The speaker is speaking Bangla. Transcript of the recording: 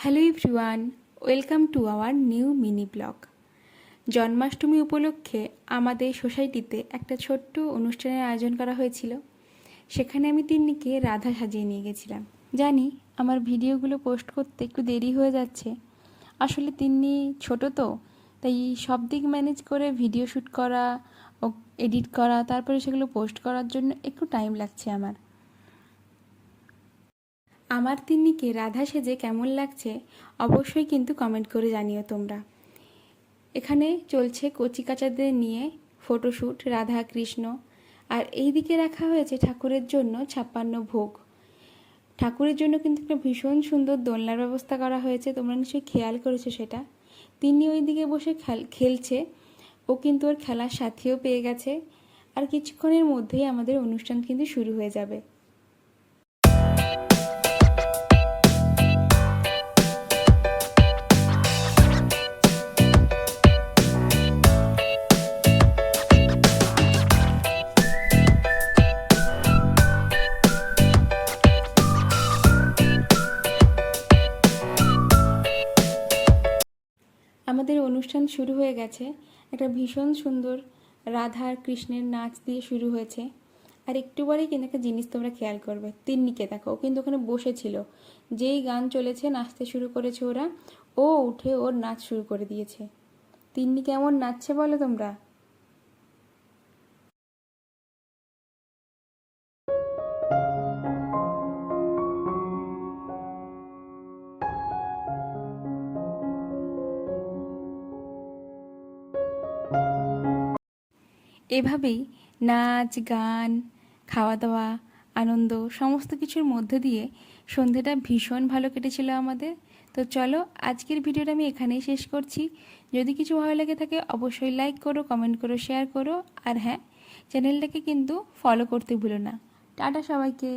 Hello everyone, welcome to our new mini blog. Janmashtami উপলক্ষে আমাদের সোসাইটিতে একটা ছোট্ট অনুষ্ঠানের আয়োজন করা হয়েছিল। সেখানে আমি তিন্নিকে রাধা সাজিয়ে নিয়ে গেছিলাম। জানি আমার ভিডিওগুলো পোস্ট করতে একটু দেরি হয়ে যাচ্ছে। আসলে তিন্নি ছোট তো, তাই সব দিক ম্যানেজ করে ভিডিও শ্যুট করা ও এডিট করা, তারপরে সেগুলো পোস্ট করার জন্য একটু টাইম লাগছে আমার তিন্নিকে রাধা সেজে কেমন লাগছে অবশ্যই কিন্তু কমেন্ট করে জানিও তোমরা। এখানে চলছে কচিকাচাদের নিয়ে ফটোশ্যুট রাধা কৃষ্ণ, আর এই দিকে রাখা হয়েছে ঠাকুরের জন্য 56 ভোগ। ঠাকুরের জন্য কিন্তু একটা ভীষণ সুন্দর দোলনার ব্যবস্থা করা হয়েছে, তোমরা নিশ্চয়ই খেয়াল করেছো সেটা। তিনি ওই দিকে বসে খেলছে, ও কিন্তু ওর খেলার সাথীও পেয়ে গেছে। আর কিছুক্ষণের মধ্যেই আমাদের অনুষ্ঠান কিন্তু শুরু হয়ে যাবে। আমাদের অনুষ্ঠান শুরু হয়ে গেছে। একটা ভীষণ সুন্দর রাধা আর কৃষ্ণের নাচ দিয়ে শুরু হয়েছে। আর একটু পরেই কিন্তু একটা জিনিস তোমরা খেয়াল করবে, তিন্নিকে দেখো, ও কিন্তু ওখানে বসেছিল, যেই গান চলেছে নাচতে শুরু করেছে ওরা, ও উঠে ওর নাচ শুরু করে দিয়েছে। তিন্নি কেমন নাচছে বলো তোমরা। এভাবেই নাচ গান খাওয়া দাওয়া আনন্দ সমস্ত কিছুর মধ্যে দিয়ে সন্ধেটা ভীষণ ভালো কেটেছিল আমাদের। তো চলো, আজকের ভিডিওটা আমি এখানেই শেষ করছি। যদি কিছু ভালো লেগে থাকে অবশ্যই লাইক করো, কমেন্ট করো, শেয়ার করো, আর হ্যাঁ, চ্যানেলটাকে কিন্তু ফলো করতে ভুলো না। টাটা সবাইকে।